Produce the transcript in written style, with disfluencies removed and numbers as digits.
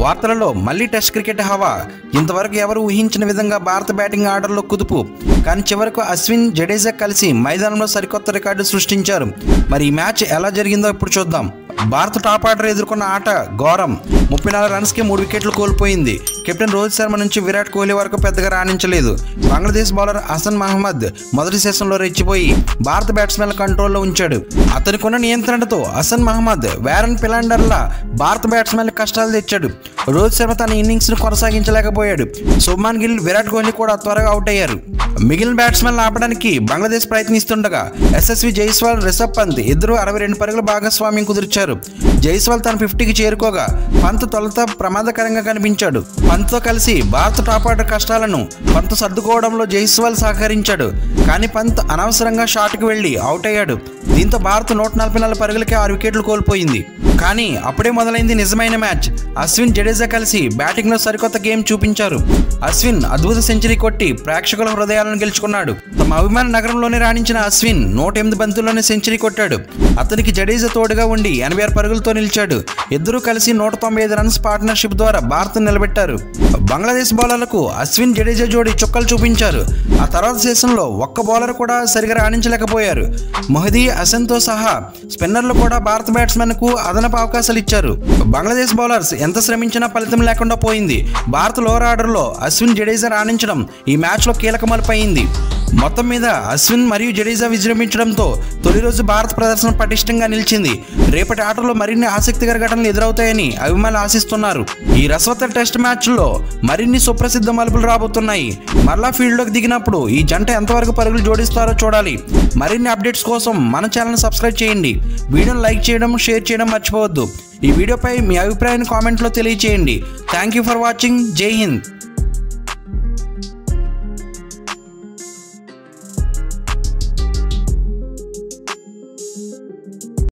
వార్తలలో మళ్లీ test cricket హవా. ఇంతవరకు ఎవరు ఊహించిన విధంగా భారత బ్యాటింగ్ ఆర్డర్లో కుదుపు. కానీ చివరకు అశ్విన్, జడేజా కలిసి మైదానంలో సరికొత్త రికార్డు సృష్టించారు. మరి ఈ మ్యాచ్ ఎలా జరిగిందో ఇప్పుడు చూద్దాం. భారత టాప్ ఆర్డర్ ఎదుర్కొన్న ఆట ఘోరం. 34 రన్స్కి 3 వికెట్లు కోల్పోయింది. కెప్టెన్ రోహిత్ శర్మ నుంచి విరాట్ కోహ్లీ వరకు పెద్దగా రాణించలేదు. బంగ్లాదేశ్ బౌలర్ హసన్ మహమ్మద్ మొదటి సెషన్లో రెచ్చిపోయి భారత బ్యాట్స్మెన్ల కంట్రోల్లో ఉంచాడు. అతనికున్న నియంత్రణతో హసన్ మహమ్మద్, వారన్ పిలాండర్ల భారత బ్యాట్స్మెన్ల కష్టాలు తెచ్చాడు. రోహిత్ శర్మ తన ఇన్నింగ్స్ను కొనసాగించలేకపోయాడు. శుభ్మాన్ గిల్, విరాట్ కోహ్లీ కూడా త్వరగా అవుట్ అయ్యారు. మిగిలిన బ్యాట్స్మెన్లు ఆపడానికి బంగ్లాదేశ్ ప్రయత్నిస్తుండగా యశస్వి జైస్వాల్, రిషబ్ పంత్ ఇద్దరు 62 పరుగుల భాగస్వామ్యం కుదిర్చారు. జైస్వాల్ తన 50కి చేరుకోగా పంత్ తొలుత ప్రమాదకరంగా కనిపించాడు. పంత్తో కలిసి భారత టాప్ ఆర్డర్ కష్టాలను పంత్ సర్దుకోవడంలో జైస్వాల్ సహకరించాడు. కానీ పంత్ అనవసరంగా షాట్కి వెళ్లి అవుట్ అయ్యాడు. దీంతో భారత్ 144 పరుగులకి 6 వికెట్లు కోల్పోయింది. కానీ అప్పుడే మొదలైంది నిజమైన మ్యాచ్. అశ్విన్, జడేజా కలిసి బ్యాటింగ్లో సరికొత్త గేమ్ చూపించారు. అశ్విన్ అద్భుత సెంచరీ కొట్టి ప్రేక్షకుల హృదయాలను గెలుచుకున్నాడు. తమ అభిమాన నగరంలోనే రాణించిన అశ్విన్ 108 బంతుల్లోనే సెంచరీ కొట్టాడు. అతనికి జడేజా తోడుగా ఉండి 86 పరుగులతో నిలిచాడు. ఇద్దరూ కలిసి 195 రన్స్ పార్ట్నర్షిప్ ద్వారా భారత్ నిలబెట్టారు. బంగ్లాదేశ్ బౌలర్లకు అశ్విన్, జడేజా జోడీ చుక్కలు చూపించారు. ఆ తర్వాత సెషన్లో ఒక్క బౌలర్ కూడా సరిగా రాణించలేకపోయారు. మొహదీ, హసన్తో సహా స్పిన్నర్లు కూడా భారత బ్యాట్స్మెన్కు అదనపు అవకాశాలు ఇచ్చారు. బంగ్లాదేశ్ బౌలర్స్ ఎంత శ్రమించినా ఫలితం లేకుండా పోయింది. భారత లోవర్ ఆర్డర్లో అశ్విన్, జడేజా రాణించడం ఈ మ్యాచ్లో కీలక మలుపైంది. మొత్తం మీద అశ్విన్ మరియు జడేజా విజృంభించడంతో తొలి రోజు భారత ప్రదర్శన పటిష్టంగా నిలిచింది. రేపటి ఆటలో మరిన్ని ఆసక్తికర ఘటనలు ఎదురవుతాయని అభిమానులు ఆశిస్తున్నారు. ఈ రసవత్తర టెస్ట్ మ్యాచ్లో మరిన్ని సుప్రసిద్ధ మలుపులు రాబోతున్నాయి. మరలా ఫీల్డ్లోకి దిగినప్పుడు ఈ జంట ఎంతవరకు పరుగులు జోడిస్తారో చూడాలి. మరిన్ని అప్డేట్స్ కోసం మన ఛానల్ సబ్స్క్రైబ్ చేయండి. వీడియోని లైక్ చేయడం, షేర్ చేయడం మర్చిపోవద్దు. ఈ వీడియోపై మీ అభిప్రాయాన్ని కామెంట్లో తెలియజేయండి. Thank you for watching. జై హింద్.